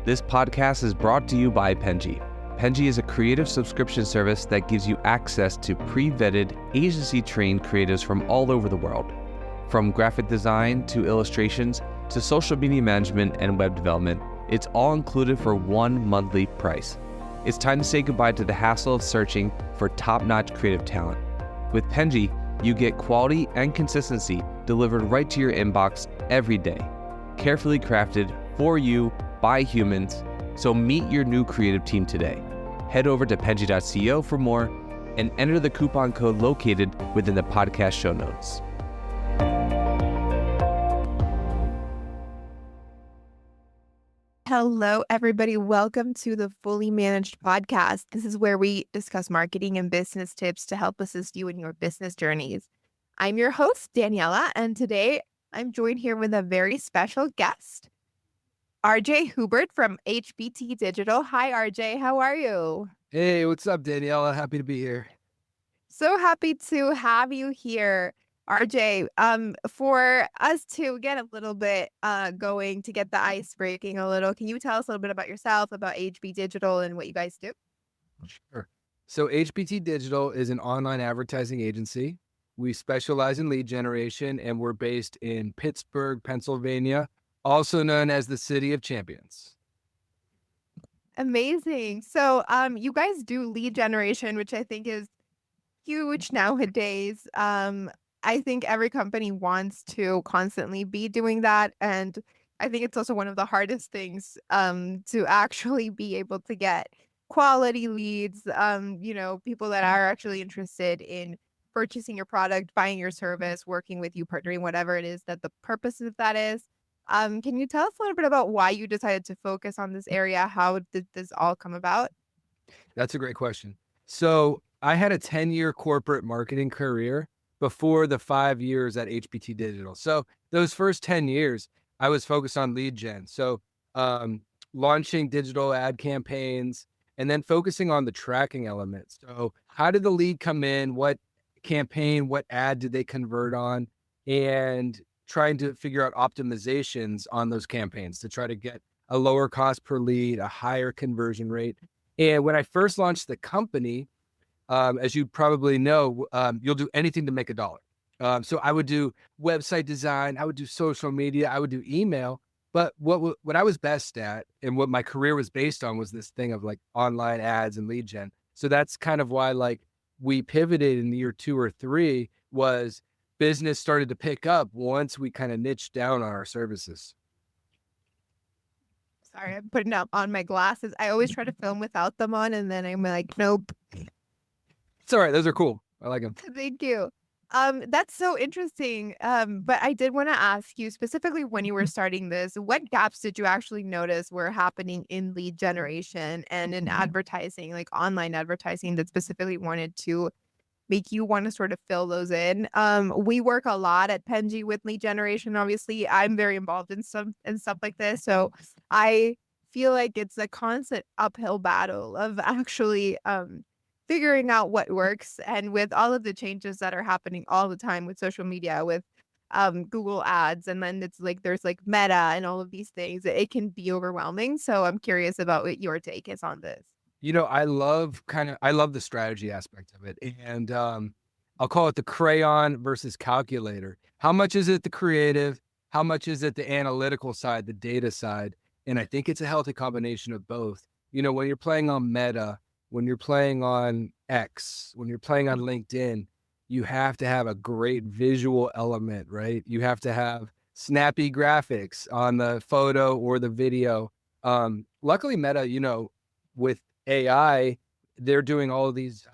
This podcast is brought to you by Penji. Penji is a creative subscription service that gives you access to pre-vetted, agency-trained creatives from all over the world. From graphic design to illustrations to social media management and web development, it's all included for one monthly price. It's time to say goodbye to the hassle of searching for top-notch creative talent. With Penji, you get quality and consistency delivered right to your inbox every day. Carefully crafted for you by humans, so meet your new creative team today. Head over to penji.co for more and enter the coupon code located within the podcast show notes. Hello, everybody. Welcome to the Fully Managed Podcast. This is where we discuss marketing and business tips to help assist you in your business journeys. I'm your host, Daniela, and today I'm joined here with a very special guest, RJ Hubert from HBT Digital. Hi, RJ. How are you? Hey, what's up, Daniela? Happy to be here. So happy to have you here, RJ. For us to get a little bit going, to get the ice breaking a little, can you tell us a little bit about yourself, about HB Digital and what you guys do? Sure. So HBT Digital is an online advertising agency. We specialize in lead generation, and we're based in Pittsburgh, Pennsylvania, also known as the City of Champions. Amazing. So you guys do lead generation, which I think is huge nowadays. I think every company wants to constantly be doing that. And I think it's also one of the hardest things to actually be able to get quality leads, people that are actually interested in purchasing your product, buying your service, working with you, partnering, whatever it is that the purpose of that is. Can you tell us a little bit about why you decided to focus on this area? How did this all come about? That's a great question. So I had a 10-year corporate marketing career before the 5 years at HBT Digital. So those first 10 years, I was focused on lead gen. So launching digital ad campaigns and then focusing on the tracking elements. So how did the lead come in? What campaign, what ad did they convert on? And trying to figure out optimizations on those campaigns to try to get a lower cost per lead, a higher conversion rate. And when I first launched the company, as you probably know, you'll do anything to make a dollar. So I would do website design, I would do social media, I would do email. But what I was best at and what my career was based on was this thing of like online ads and lead gen. So that's kind of why like we pivoted in year 2 or 3 was business started to pick up once we kind of niched down on our services. Sorry, I'm putting on my glasses. I always try to film without them on, and then I'm like, nope. It's all right. Those are cool. I like them. Thank you. That's so interesting. But I did want to ask you specifically when you were starting this, what gaps did you actually notice were happening in lead generation and in advertising, like online advertising, that specifically wanted to make you want to sort of fill those in? We work a lot at Penji with lead generation. Obviously, I'm very involved in stuff like this. So I feel like it's a constant uphill battle of actually figuring out what works. And with all of the changes that are happening all the time with social media, with Google ads, and then it's like there's like Meta and all of these things, it can be overwhelming. So I'm curious about what your take is on this. You know, I love the strategy aspect of it. And I'll call it the crayon versus calculator. How much is it the creative? How much is it the analytical side, the data side? And I think it's a healthy combination of both. You know, when you're playing on Meta, when you're playing on X, when you're playing on LinkedIn, you have to have a great visual element, right? You have to have snappy graphics on the photo or the video. Luckily, Meta, you know, with AI, they're doing all of these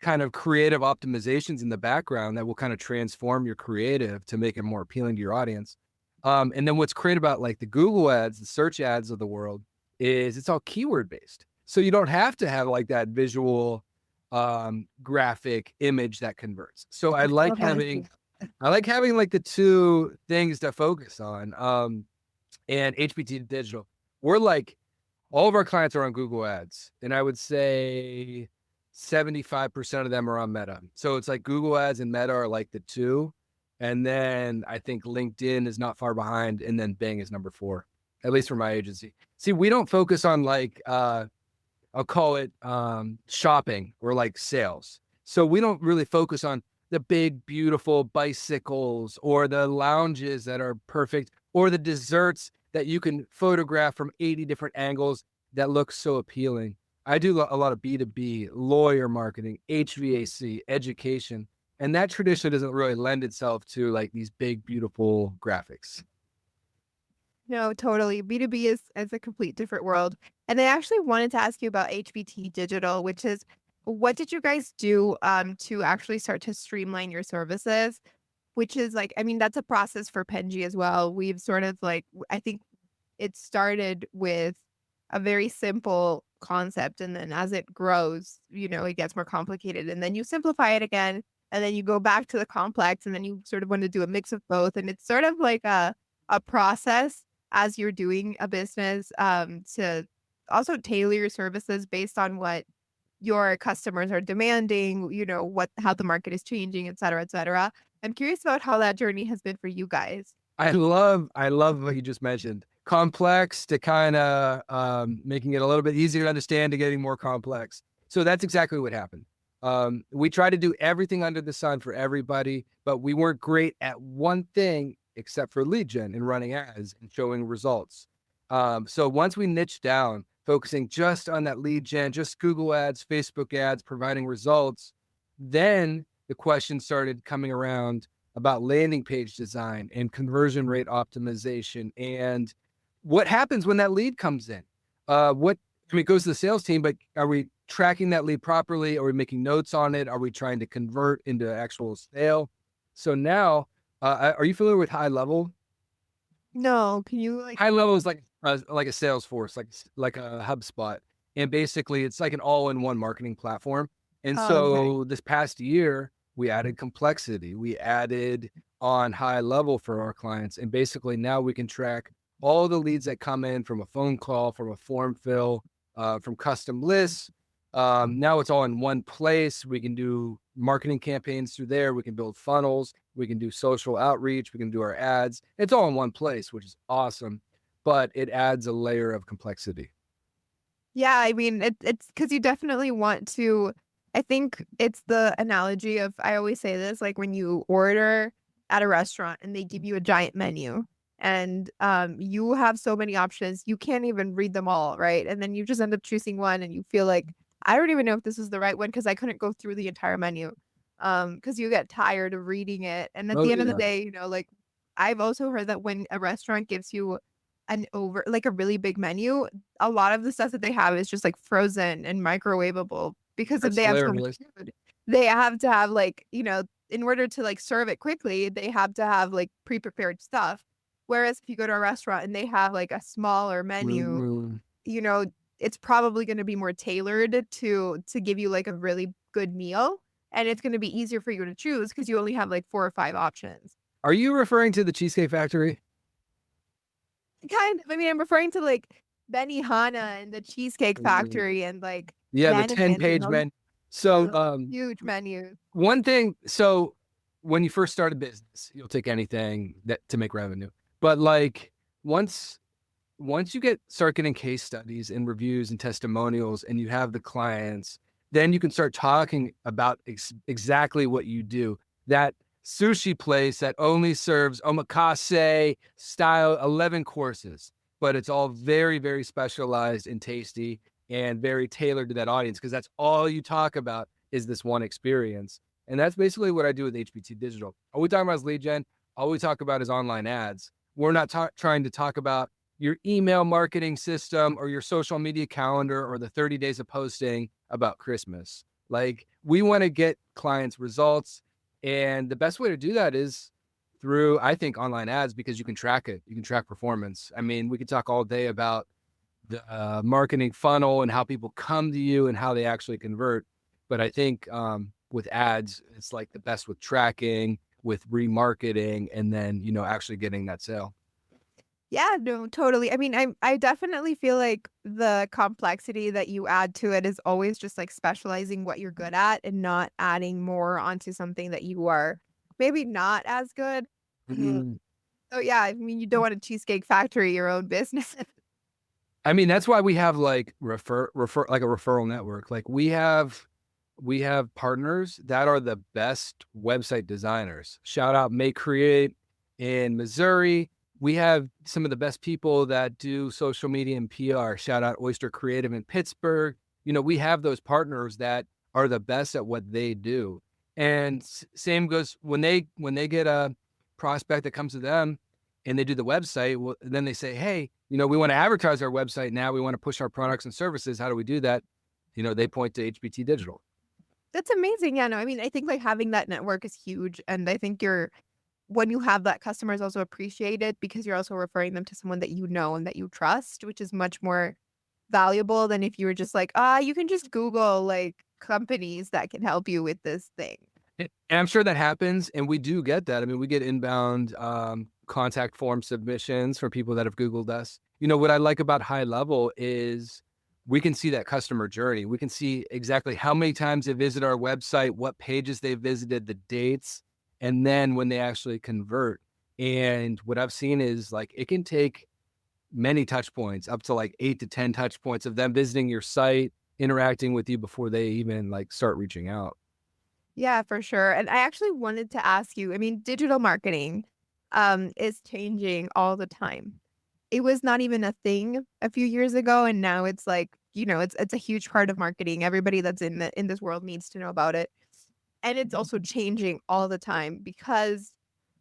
kind of creative optimizations in the background that will kind of transform your creative to make it more appealing to your audience. And then what's great about like the Google ads, the search ads of the world is it's all keyword based. So you don't have to have like that visual graphic image that converts. So I like having like the two things to focus on. And HBT Digital, we're like, all of our clients are on Google ads. And I would say 75% of them are on Meta. So it's like Google ads and Meta are like the two. And then I think LinkedIn is not far behind. And then Bing is number 4. at least for my agency. See, we don't focus on like, I'll call it shopping or like sales. So we don't really focus on the big, beautiful bicycles or the lounges that are perfect or the desserts that you can photograph from 80 different angles that look so appealing. I do a lot of B2B, lawyer marketing, HVAC, education, and that traditionally doesn't really lend itself to like these big, beautiful graphics. No, totally. B2B is a complete different world. And I actually wanted to ask you about HBT Digital, which is what did you guys do to actually start to streamline your services? Which is like, I mean, that's a process for Penji as well. We've sort of like, I think it started with a very simple concept. And then as it grows, it gets more complicated. And then you simplify it again. And then you go back to the complex. And then you sort of want to do a mix of both. And it's sort of like a process as you're doing a business to also tailor your services based on what your customers are demanding, how the market is changing, et cetera, et cetera. I'm curious about how that journey has been for you guys. I love what you just mentioned. Complex to kind of making it a little bit easier to understand to getting more complex. So that's exactly what happened. We try to do everything under the sun for everybody, but we weren't great at one thing except for lead gen and running ads and showing results. So once we niched down, focusing just on that lead gen, just Google ads, Facebook ads, providing results, then the questions started coming around about landing page design and conversion rate optimization and what happens when that lead comes in. It goes to the sales team, but are we tracking that lead properly? Are we making notes on it? Are we trying to convert into actual sale? So now, are you familiar with High Level? No, can you like High Level is like a Salesforce, like a HubSpot, and basically it's like an all-in-one marketing platform. And so this past year, we added complexity. We added on High Level for our clients, and basically now we can track all the leads that come in from a phone call, from a form fill, from custom lists. Now it's all in one place. We can do marketing campaigns through there. We can build funnels. We can do social outreach. We can do our ads. It's all in one place, which is awesome, but it adds a layer of complexity. Yeah, I mean, it's because you definitely want to. I think it's the analogy of, I always say this, like when you order at a restaurant and they give you a giant menu and you have so many options, you can't even read them all, right? And then you just end up choosing one and you feel like, I don't even know if this is the right one because I couldn't go through the entire menu because you get tired of reading it. And at the end of the day, like I've also heard that when a restaurant gives you like a really big menu, a lot of the stuff that they have is just like frozen and microwavable because if they have so much food, they have to have like, in order to like serve it quickly, they have to have like pre-prepared stuff. Whereas if you go to a restaurant and they have like a smaller menu, it's probably going to be more tailored to give you like a really good meal. And it's going to be easier for you to choose because you only have like 4 or 5 options. Are you referring to the Cheesecake Factory? Kind of. I mean, I'm referring to like Benihana and the Cheesecake Factory and like the 10-page menu. So huge menus. One thing, so when you first start a business, you'll take anything to make revenue. But like once you start getting case studies and reviews and testimonials and you have the clients, then you can start talking about exactly what you do. That sushi place that only serves omakase style 11 courses, but it's all very, very specialized and tasty and very tailored to that audience because that's all you talk about is this one experience. And that's basically what I do with HBT Digital. All we talk about is lead gen. All we talk about is online ads. We're not trying to talk about your email marketing system or your social media calendar or the 30 days of posting about Christmas. Like we want to get clients results. And the best way to do that is through, I think, online ads because you can track it. You can track performance. I mean, we could talk all day about the marketing funnel and how people come to you and how they actually convert. But I think with ads, it's like the best with tracking, with remarketing, and then, actually getting that sale. Yeah, no, totally. I mean, I definitely feel like the complexity that you add to it is always just like specializing what you're good at and not adding more onto something that you are maybe not as good. Oh yeah, I mean, you don't want a cheesecake factory, your own business. I mean, that's why we have like like a referral network. Like we have partners that are the best website designers. Shout out May Create in Missouri. We have some of the best people that do social media and PR. Shout out Oyster Creative in Pittsburgh. You know, we have those partners that are the best at what they do. And same goes when they get a prospect that comes to them and they do the website. Well, then they say, hey, you know, we want to advertise our website now. We want to push our products and services. How do we do that? You know, they point to HBT Digital. That's amazing. Yeah, no, I mean, I think like having that network is huge. And I think when you have that, customers also appreciate it because you're also referring them to someone that you know and that you trust, which is much more valuable than if you were just like, you can just Google like companies that can help you with this thing. And I'm sure that happens, and we do get that. I mean, we get inbound contact form submissions from people that have Googled us. You know, what I like about High Level is we can see that customer journey. We can see exactly how many times they visit our website, what pages they visited, the dates, and then when they actually convert. And what I've seen is like it can take many touch points, up to like 8 to 10 touch points of them visiting your site, interacting with you before they even like start reaching out. Yeah, for sure. And I actually wanted to ask you, I mean, digital marketing is changing all the time. It was not even a thing a few years ago, and now it's like, it's a huge part of marketing. Everybody that's in this world needs to know about it. And it's also changing all the time because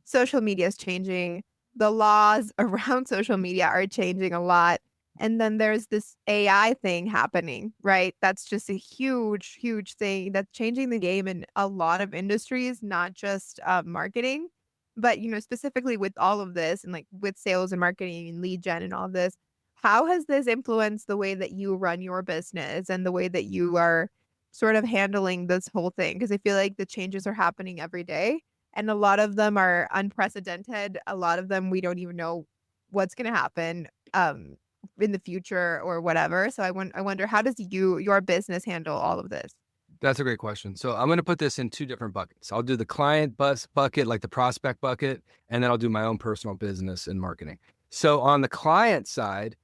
social media is changing. The laws around social media are changing a lot. And then there's this AI thing happening, right? That's just a huge, huge thing that's changing the game in a lot of industries, not just marketing, but specifically with all of this and like with sales and marketing and lead gen and all of this. How has this influenced the way that you run your business and the way that you are sort of handling this whole thing? Because I feel like the changes are happening every day and a lot of them are unprecedented. A lot of them we don't even know what's going to happen in the future or whatever. So I wonder, how does your business handle all of this? That's a great question. So I'm going to put this in two different buckets. I'll do the client bus bucket, like the prospect bucket, and then I'll do my own personal business and marketing. So on the client side,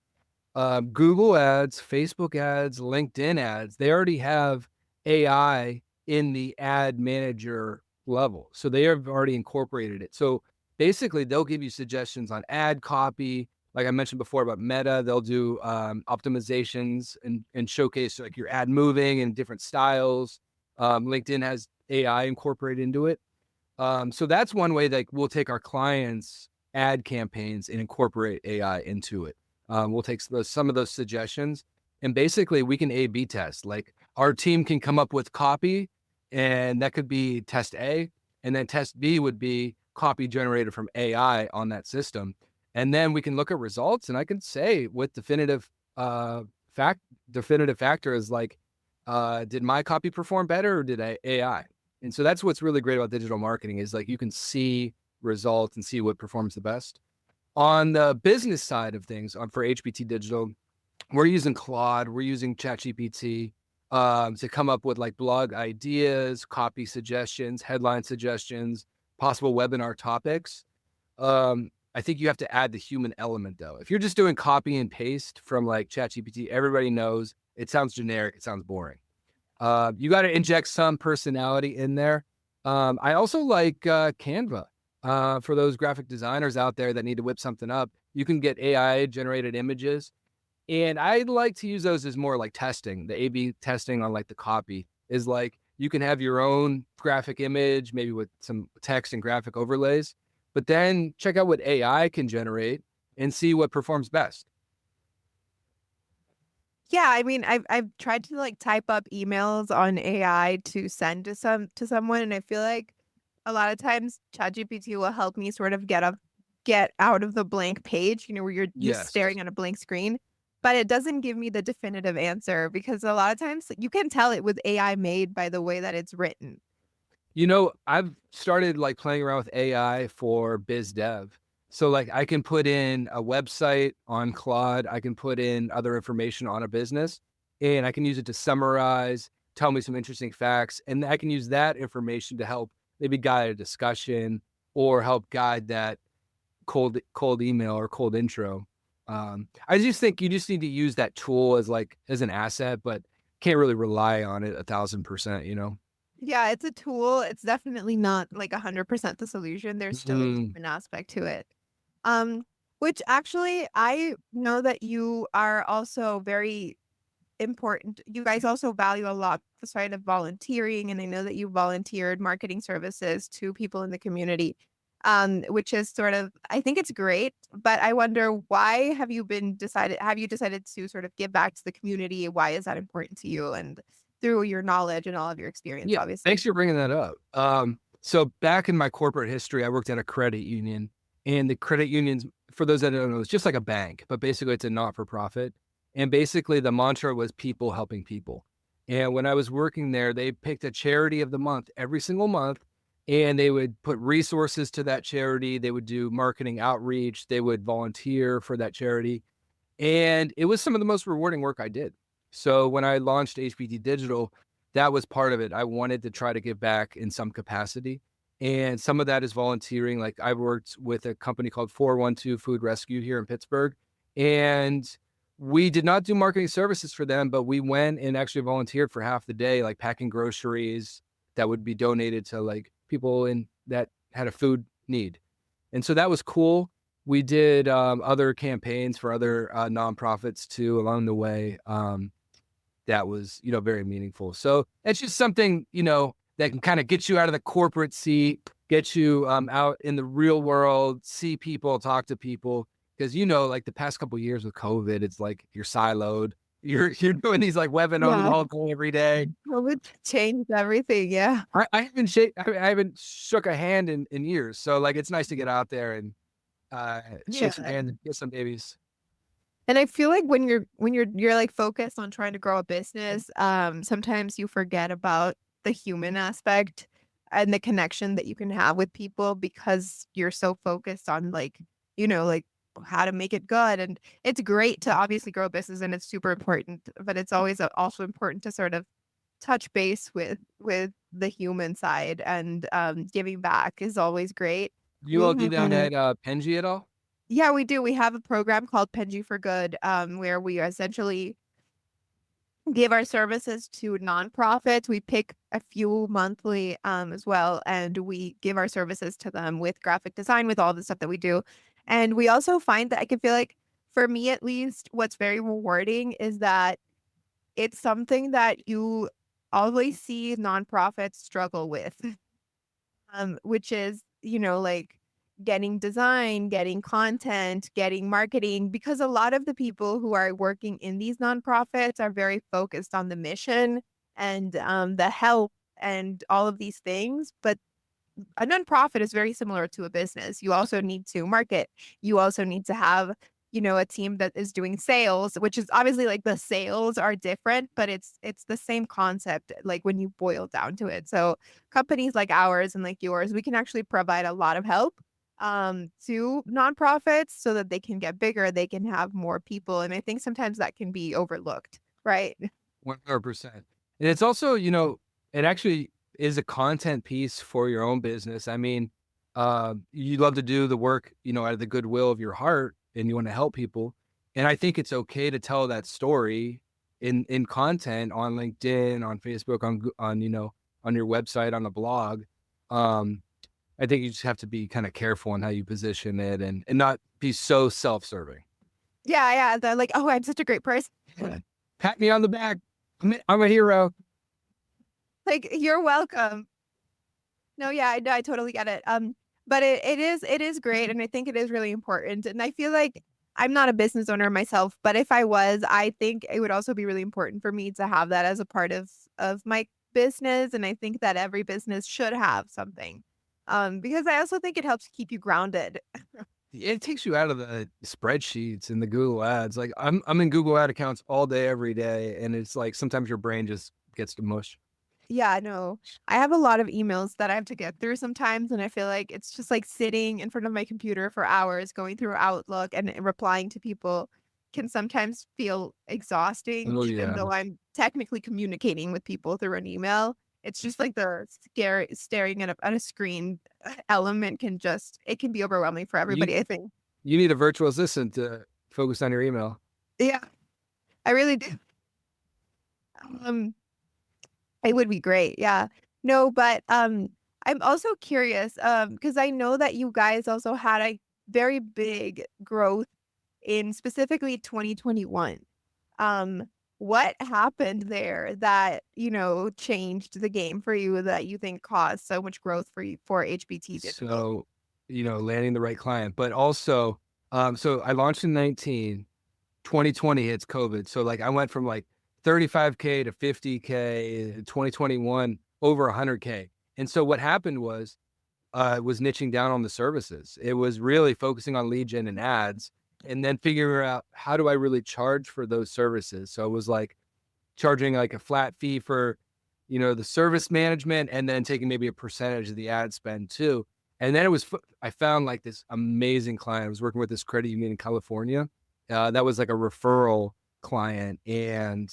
Google ads, Facebook ads, LinkedIn ads, they already have AI in the ad manager level. So they have already incorporated it. So basically they'll give you suggestions on ad copy. Like I mentioned before about Meta, they'll do optimizations and showcase like your ad moving in different styles. LinkedIn has AI incorporated into it. So that's one way that we'll take our clients' ad campaigns and incorporate AI into it. We'll take some of those suggestions and basically we can A/B test. Like our team can come up with copy and that could be test A, and then test B would be copy generated from AI on that system. And then we can look at results and I can say with definitive factor is like, did my copy perform better or did AI? And so that's what's really great about digital marketing is like you can see results and see what performs the best. On the business side of things, for HBT Digital, we're using Claude, we're using ChatGPT to come up with like blog ideas, copy suggestions, headline suggestions, possible webinar topics. I think you have to add the human element though. If you're just doing copy and paste from like ChatGPT, everybody knows it sounds generic, it sounds boring. You got to inject some personality in there. I also like Canva. For those graphic designers out there that need to whip something up, you can get AI generated images. And I like to use those as more like testing. The A/B testing on like the copy is like you can have your own graphic image, maybe with some text and graphic overlays, but then check out what AI can generate and see what performs best. Yeah, I mean, I've tried to like type up emails on AI to send to someone, and I feel like a lot of times ChatGPT will help me sort of get out of the blank page, where you're just Yes. staring at a blank screen, but it doesn't give me the definitive answer because a lot of times you can tell it was AI made by the way that it's written. You know, I've started like playing around with AI for biz dev. So like I can put in a website on Claude, I can put in other information on a business, and I can use it to summarize, tell me some interesting facts, and I can use that information to help maybe guide a discussion or help guide that cold email or cold intro. I just think you just need to use that tool as an asset, but can't really rely on it 1,000%, you know? Yeah, it's a tool. It's definitely not like 100% the solution. There's still a Mm, human aspect to it. Um, which actually I know that you are also very important. You guys also value a lot the side of volunteering, and I know that you volunteered marketing services to people in the community, which is sort of I think it's great. But I wonder why have you decided to sort of give back to the community? Why is that important to you? And through your knowledge and all of your experience, yeah, obviously. thanks for bringing that up. So back in my corporate history, I worked at a credit union, and the credit unions, for those that don't know, it's just like a bank, but basically it's a not-for-profit. And basically the mantra was people helping people. And when I was working there, they picked a charity of the month every single month, and they would put resources to that charity. They would do marketing outreach. They would volunteer for that charity. And it was some of the most rewarding work I did. So when I launched HBT Digital, that was part of it. I wanted to try to give back in some capacity. And some of that is volunteering. Like I worked with a company called 412 Food Rescue here in Pittsburgh. And we did not do marketing services for them, but we went and actually volunteered for half the day, like packing groceries that would be donated to like people in that had a food need. And so that was cool. We did other campaigns for other nonprofits too along the way. That was, very meaningful. So it's just something, that can kind of get you out of the corporate seat, get you out in the real world, see people, talk to people. Because, like the past couple of years with COVID, it's like you're siloed. You're doing these like webinars Yeah, all day every day. COVID changed everything. Yeah. I haven't shook a hand in years. So like it's nice to get out there and shake some Yeah. hands and get some babies. And I feel like when you're like focused on trying to grow a business, sometimes you forget about the human aspect and the connection that you can have with people because you're so focused on like how to make it good. And it's great to obviously grow a business and it's super important, but it's always also important to sort of touch base with the human side and giving back is always great. You We all do that have at Penji at all? Yeah, we do. We have a program called Penji for Good, where we essentially give our services to nonprofits. We pick a few monthly as well, and we give our services to them with graphic design, with all the stuff that we do. And we also find that I can feel like, for me at least, what's very rewarding is that it's something that you always see nonprofits struggle with. Which is, like getting design, getting content, getting marketing, because a lot of the people who are working in these nonprofits are very focused on the mission and the help and all of these things. But a nonprofit is very similar to a business. You also need to market. You also need to have, a team that is doing sales, which is obviously like the sales are different, but it's the same concept, like when you boil down to it. So companies like ours and like yours, we can actually provide a lot of help to nonprofits so that they can get bigger, they can have more people. And I think sometimes that can be overlooked, right? 100%. And it's also, it actually is a content piece for your own business. I mean, you love to do the work, out of the goodwill of your heart and you want to help people. And I think it's okay to tell that story in content on LinkedIn, on Facebook, on your website, on the blog. I think you just have to be kind of careful on how you position it and not be so self-serving. Yeah, yeah. They're like, oh, I'm such a great person. Pat me on the back. I'm a hero. Like, you're welcome. No, yeah, I totally get it. But it is great, and I think it is really important. And I feel like I'm not a business owner myself, but if I was, I think it would also be really important for me to have that as a part of my business. And I think that every business should have something. Because I also think it helps keep you grounded. It takes you out of the spreadsheets and the Google ads. Like I'm in Google ad accounts all day, every day. And it's like, sometimes your brain just gets to mush. Yeah, no. I have a lot of emails that I have to get through sometimes, and I feel like it's just like sitting in front of my computer for hours, going through Outlook and replying to people can sometimes feel exhausting, Oh even yeah. though I'm technically communicating with people through an email. It's just like the staring at a screen element it can be overwhelming for everybody, I think. You need a virtual assistant to focus on your email. Yeah, I really do. It would be great. Yeah. No, but I'm also curious because I know that you guys also had a very big growth in specifically 2021. Um, what happened there that, changed the game for you that you think caused so much growth for you for HBT Digital? So, landing the right client, but also, so I launched in 19, 2020 hits COVID. So like I went from like 35K to 50K, 2021, over 100K. And so what happened was niching down on the services. It was really focusing on lead gen and ads, and then figuring out how do I really charge for those services. So it was like charging like a flat fee for, the service management, and then taking maybe a percentage of the ad spend too. And then I found like this amazing client. I was working with this credit union in California. That was like a referral client. And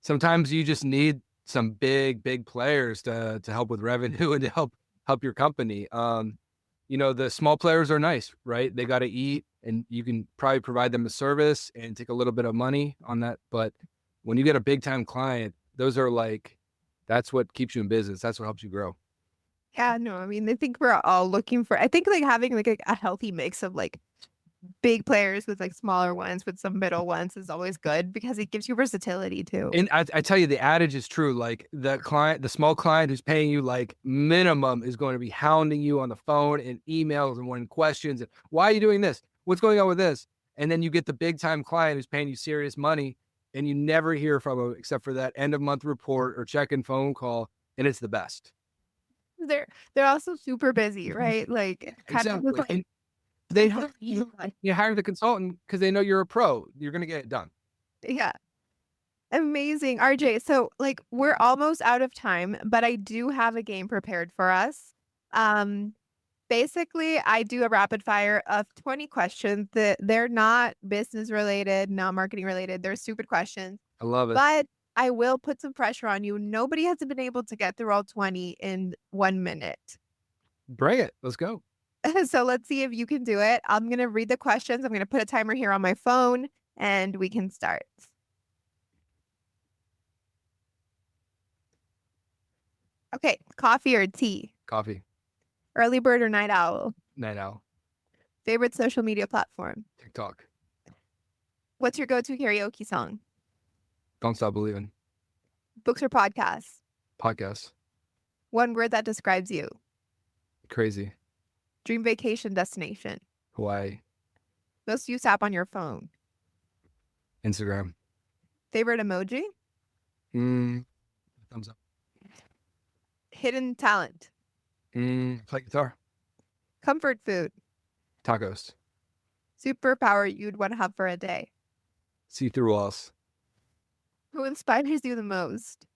sometimes you just need some big players to help with revenue and to help your company. The small players are nice, right? They got to eat, and you can probably provide them a service and take a little bit of money on that. But when you get a big time client, that's what keeps you in business. That's what helps you grow. Yeah, no, I mean, I think we're all looking for, I think like having like a healthy mix of like big players with like smaller ones with some middle ones is always good because it gives you versatility too. And I tell you, the adage is true. Like the small client who's paying you like minimum is going to be hounding you on the phone and emails and wanting questions. And why are you doing this? What's going on with this? And then you get the big time client who's paying you serious money, and you never hear from them except for that end of month report or check-in phone call. And it's the best. They're also super busy, right? Like kind Exactly. of like, And you hire the consultant because they know you're a pro. You're going to get it done. yeah. Amazing. RJ, so like we're almost out of time, but I do have a game prepared for us. Basically, I do a rapid fire of 20 questions that they're not business related, not marketing related. They're stupid questions. I love it. But I will put some pressure on you. Nobody has been able to get through all 20 in 1 minute. Bring it. Let's go. So let's see if you can do it. I'm going to read the questions. I'm going to put a timer here on my phone and we can start. Okay, coffee or tea? Coffee. Early bird or night owl? Night owl. Favorite social media platform? TikTok. What's your go-to karaoke song? Don't Stop Believing. Books or podcasts? Podcast. One word that describes you? Crazy. Dream vacation destination? Hawaii. Most used app on your phone? Instagram. Favorite emoji? Thumbs up. Hidden talent? Play guitar. Comfort food? Tacos. Superpower you'd want to have for a day? See through walls. Who inspires you the most?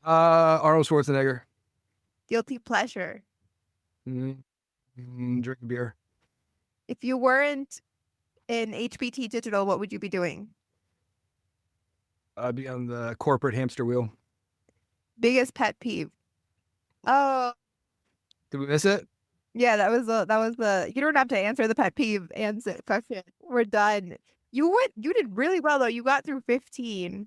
Arnold Schwarzenegger. Guilty pleasure? Drink a beer. If you weren't in HBT Digital, what would you be doing? I'd be on the corporate hamster wheel. Biggest pet peeve? Oh, Did we miss it? yeah, that was the you don't have to answer the pet peeve answer question. We're done. You did really well though. You got through 15.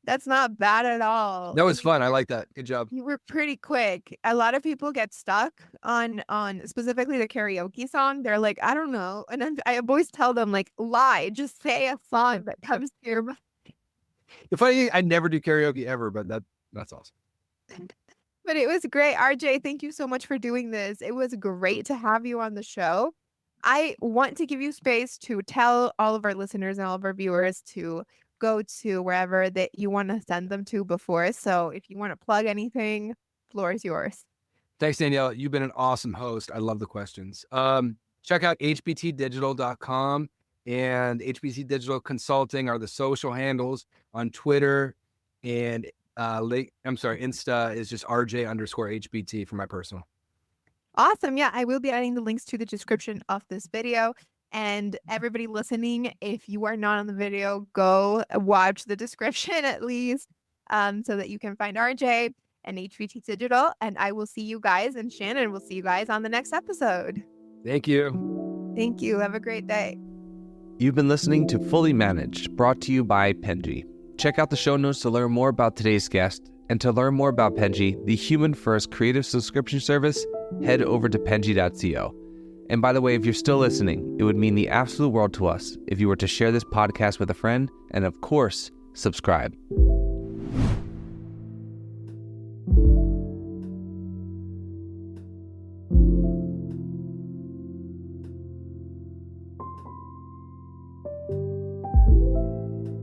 That's not bad at all. That was fun. I like that. Good job. You were pretty quick. A lot of people get stuck on specifically the karaoke song. They're like, I don't know. And then I always tell them like, lie, just say a song that comes to your mind. The funny thing, I never do karaoke ever, but that's awesome. But it was great. RJ, thank you so much for doing this. It was great to have you on the show. I want to give you space to tell all of our listeners and all of our viewers to go to wherever that you want to send them to before. So if you want to plug anything, floor is yours. Thanks, Danielle. You've been an awesome host. I love the questions. Check out hbtdigital.com and HBT Digital Consulting are the social handles on Twitter, and Insta is just RJ_HBT for my personal. Awesome. Yeah, I will be adding the links to the description of this video. And everybody listening, if you are not on the video, go watch the description at least so that you can find RJ. and HBT Digital. And I will see you guys, and Shannon will see you guys on the next episode. Thank you. Thank you. Have a great day. You've been listening to Fully Managed, brought to you by Penji. Check out the show notes to learn more about today's guest. And to learn more about Penji, the human-first creative subscription service, head over to penji.co. And by the way, if you're still listening, it would mean the absolute world to us if you were to share this podcast with a friend and, of course, subscribe.